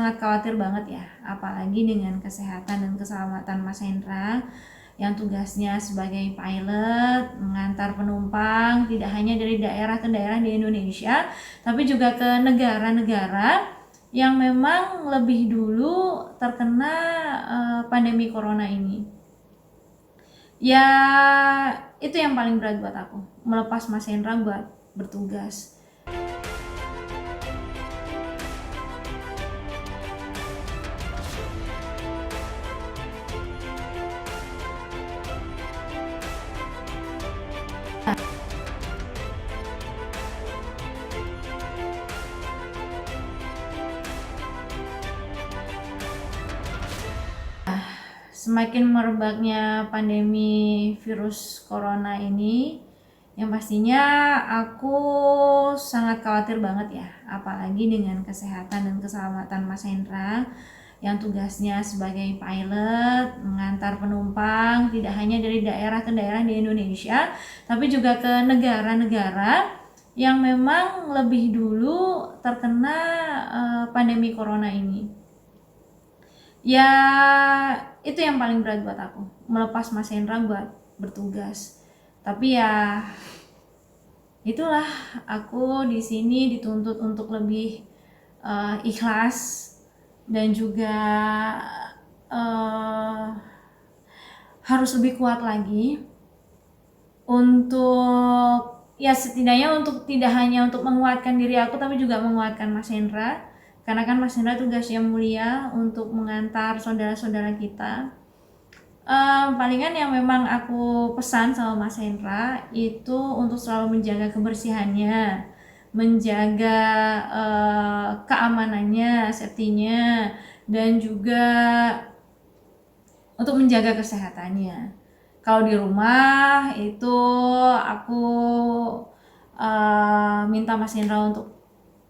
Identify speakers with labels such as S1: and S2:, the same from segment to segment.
S1: sangat khawatir banget ya, apalagi dengan kesehatan dan keselamatan Mas Hendra yang tugasnya sebagai pilot mengantar penumpang tidak hanya dari daerah ke daerah di Indonesia, tapi juga ke negara-negara yang memang lebih dulu terkena pandemi corona ini. Ya, itu yang paling berat buat aku, melepas Mas Hendra buat bertugas. Semakin merebaknya pandemi virus corona ini, yang pastinya aku sangat khawatir banget ya, apalagi dengan kesehatan dan keselamatan Mas Hendra yang tugasnya sebagai pilot mengantar penumpang tidak hanya dari daerah ke daerah di Indonesia, tapi juga ke negara-negara yang memang lebih dulu terkena pandemi corona ini. Ya, itu yang paling berat buat aku, melepas Mas Hendra buat bertugas. Tapi ya itulah, aku di sini dituntut untuk lebih ikhlas dan juga harus lebih kuat lagi untuk ya setidaknya untuk tidak hanya untuk menguatkan diri aku, tapi juga menguatkan Mas Hendra. Karena kan Mas Hendra tugasnya mulia untuk mengantar saudara-saudara kita. Palingan yang memang aku pesan sama Mas Hendra itu untuk selalu menjaga kebersihannya, menjaga keamanannya, safety-nya, dan juga untuk menjaga kesehatannya. Kalau di rumah itu aku minta Mas Hendra untuk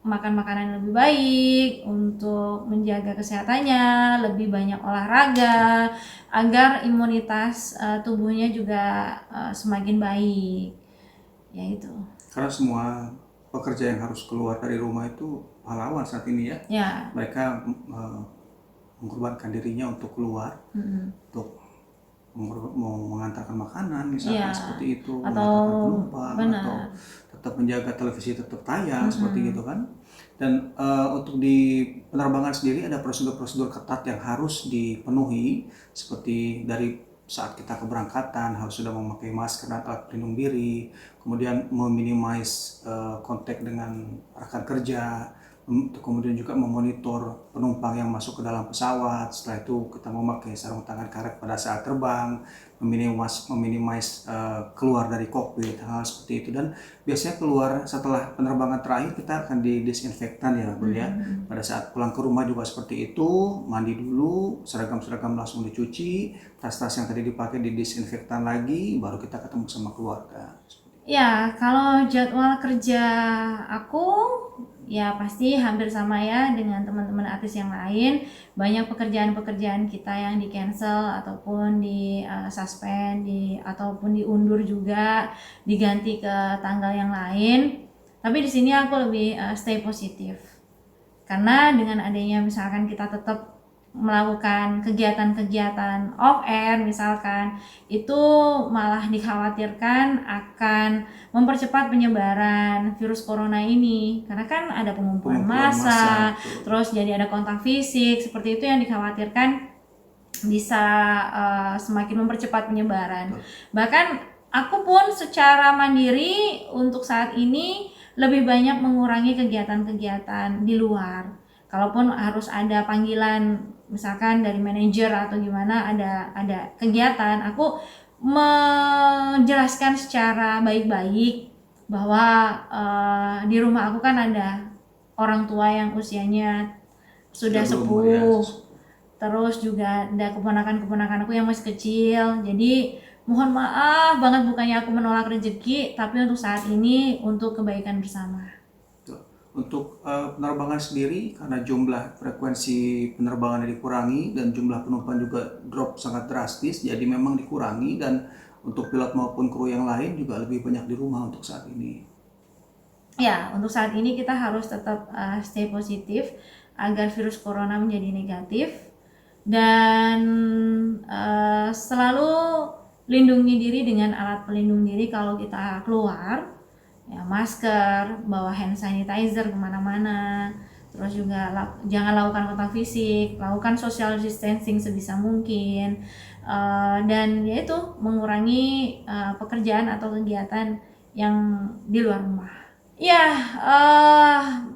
S1: makan makanan yang lebih baik, untuk menjaga kesehatannya, lebih banyak olahraga agar imunitas tubuhnya juga semakin baik. Ya itu.
S2: Karena semua pekerja yang harus keluar dari rumah itu pahlawan saat ini ya.
S1: Ya.
S2: Mereka mengorbankan dirinya untuk keluar, untuk mengantarkan makanan misalkan, seperti itu, mengantarkan penumpang, atau tetap menjaga televisi tetap tayang, seperti gitu kan. Dan untuk di penerbangan sendiri ada prosedur-prosedur ketat yang harus dipenuhi, seperti dari saat kita keberangkatan harus sudah memakai masker dan alat pelindung diri, kemudian meminimais kontak dengan rekan kerja, kemudian juga memonitor penumpang yang masuk ke dalam pesawat. Setelah itu kita memakai sarung tangan karet pada saat terbang, meminimais keluar dari kokpit, hal seperti itu. Dan biasanya keluar setelah penerbangan terakhir kita akan didisinfektan ya Bun ya. Pada saat pulang ke rumah juga seperti itu, mandi dulu, seragam-seragam langsung dicuci, tas-tas yang tadi dipakai didisinfektan lagi, baru kita ketemu sama keluarga.
S1: Ya, kalau jadwal kerja aku ya pasti hampir sama ya dengan teman-teman artis yang lain. Banyak pekerjaan-pekerjaan kita yang di cancel ataupun di suspend, ataupun diundur juga, diganti ke tanggal yang lain. Tapi di sini aku lebih stay positif. Karena dengan adanya misalkan kita tetap melakukan kegiatan-kegiatan off air misalkan, itu malah dikhawatirkan akan mempercepat penyebaran virus corona ini, karena kan ada pengumpulan massa, terus jadi ada kontak fisik, seperti itu yang dikhawatirkan bisa semakin mempercepat penyebaran. Bahkan aku pun secara mandiri untuk saat ini lebih banyak mengurangi kegiatan-kegiatan di luar. Kalaupun harus ada panggilan misalkan dari manajer atau gimana, ada kegiatan, aku menjelaskan secara baik-baik bahwa di rumah aku kan ada orang tua yang usianya sudah sepuh, terus juga ada keponakan-keponakan aku yang masih kecil. Jadi mohon maaf banget, bukannya aku menolak rezeki, tapi untuk saat ini untuk kebaikan bersama.
S2: Untuk penerbangan sendiri, karena jumlah frekuensi penerbangan dikurangi dan jumlah penumpang juga drop sangat drastis, jadi memang dikurangi. Dan untuk pilot maupun kru yang lain juga lebih banyak di rumah untuk saat ini.
S1: Ya, untuk saat ini kita harus tetap stay positif agar virus corona menjadi negatif, dan selalu lindungi diri dengan alat pelindung diri kalau kita keluar, ya masker, bawa hand sanitizer kemana-mana, terus juga jangan lakukan kontak fisik, lakukan social distancing sebisa mungkin, dan yaitu mengurangi pekerjaan atau kegiatan yang di luar rumah. Ya,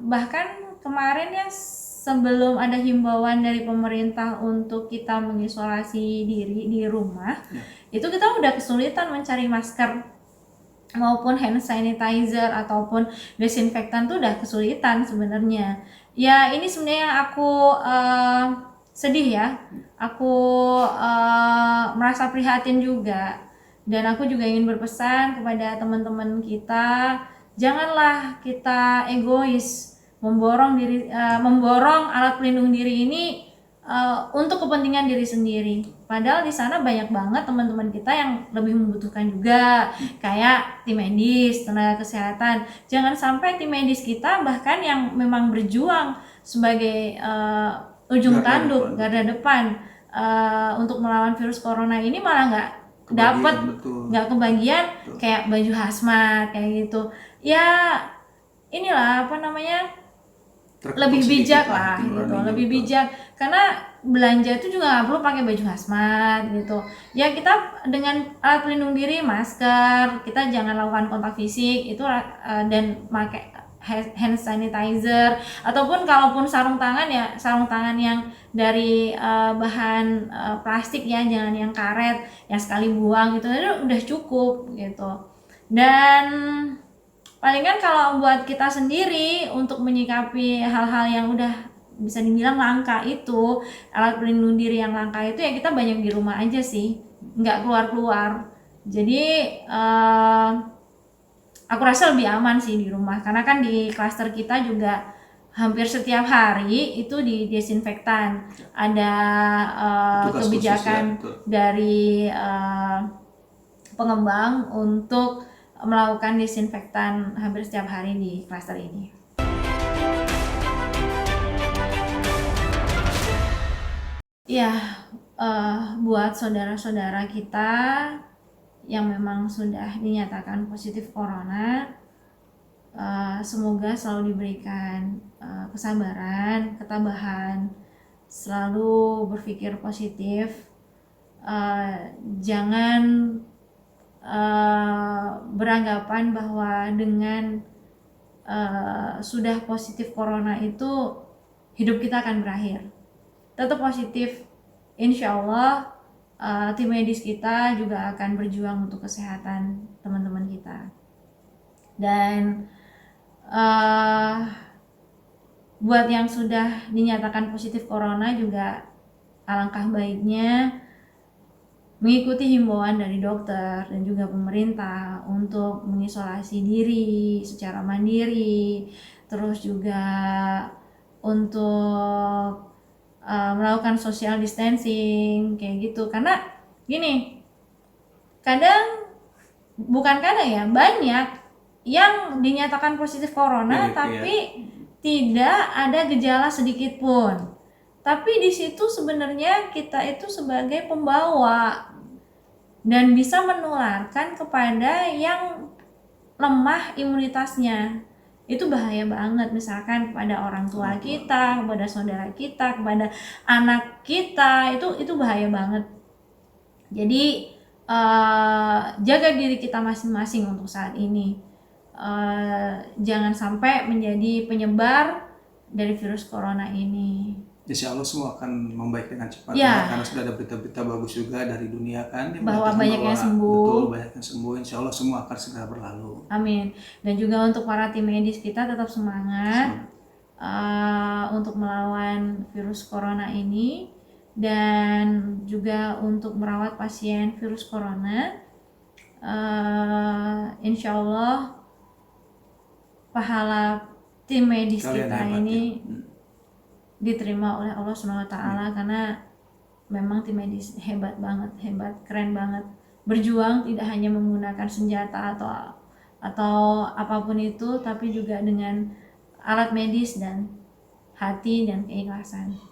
S1: bahkan kemarin ya, sebelum ada himbauan dari pemerintah untuk kita mengisolasi diri di rumah, itu kita udah kesulitan mencari masker maupun hand sanitizer ataupun desinfektan tuh udah kesulitan sebenarnya. Ya ini sebenarnya aku sedih ya, aku merasa prihatin juga, dan aku juga ingin berpesan kepada teman-teman kita, janganlah kita egois memborong alat pelindung diri ini untuk kepentingan diri sendiri. Padahal di sana banyak banget teman-teman kita yang lebih membutuhkan juga, kayak tim medis, tenaga kesehatan. Jangan sampai tim medis kita bahkan yang memang berjuang sebagai ujung tanduk, garda depan untuk melawan virus corona ini malah nggak dapat, nggak kebagian kayak baju hazmat kayak gitu. Ya inilah apa namanya, lebih bijak lah gitu, lebih bijak, karena belanja itu juga nggak perlu pakai baju hazmat gitu ya. Kita dengan alat pelindung diri, masker, kita jangan lakukan kontak fisik itu, dan pakai hand sanitizer, ataupun kalaupun sarung tangan ya sarung tangan yang dari bahan plastik ya, jangan yang karet yang sekali buang gitu, itu udah cukup gitu. Dan palingan kalau buat kita sendiri untuk menyikapi hal-hal yang udah bisa dibilang langka itu, alat pelindung diri yang langka itu, ya kita banyak di rumah aja sih, nggak keluar-keluar. Jadi aku rasa lebih aman sih di rumah, karena kan di klaster kita juga hampir setiap hari itu di desinfektan, ada kebijakan dari pengembang untuk melakukan desinfektan hampir setiap hari di klaster ini. Ya, buat saudara-saudara kita yang memang sudah dinyatakan positif corona, semoga selalu diberikan kesabaran, ketabahan, selalu berpikir positif, jangan beranggapan bahwa dengan sudah positif corona itu hidup kita akan berakhir. Tetap positif, insya Allah tim medis kita juga akan berjuang untuk kesehatan teman-teman kita. Dan buat yang sudah dinyatakan positif corona juga alangkah baiknya mengikuti himbauan dari dokter dan juga pemerintah untuk mengisolasi diri secara mandiri, terus juga untuk melakukan social distancing kayak gitu. Karena gini, banyak yang dinyatakan positif corona tapi tidak ada gejala sedikit pun. Tapi di situ sebenarnya kita itu sebagai pembawa dan bisa menularkan kepada yang lemah imunitasnya. Itu bahaya banget, misalkan kepada orang tua kita, kepada saudara kita, kepada anak kita, itu bahaya banget. Jadi jaga diri kita masing-masing untuk saat ini. Jangan sampai menjadi penyebar dari virus corona ini.
S2: Insya Allah semua akan membaik dengan cepat ya, karena sudah ada berita-berita bagus juga dari dunia kan,
S1: bahwa banyak yang sembuh.
S2: Betul, banyak yang sembuh. Insya Allah semua akan segera berlalu.
S1: Amin. Dan juga untuk para tim medis kita tetap semangat untuk melawan virus corona ini, dan juga untuk merawat pasien virus corona. Insya Allah pahala tim medis kita ini diterima oleh Allah SWT, karena memang tim medis hebat banget, keren banget, berjuang tidak hanya menggunakan senjata atau apapun itu, tapi juga dengan alat medis dan hati dan keikhlasan.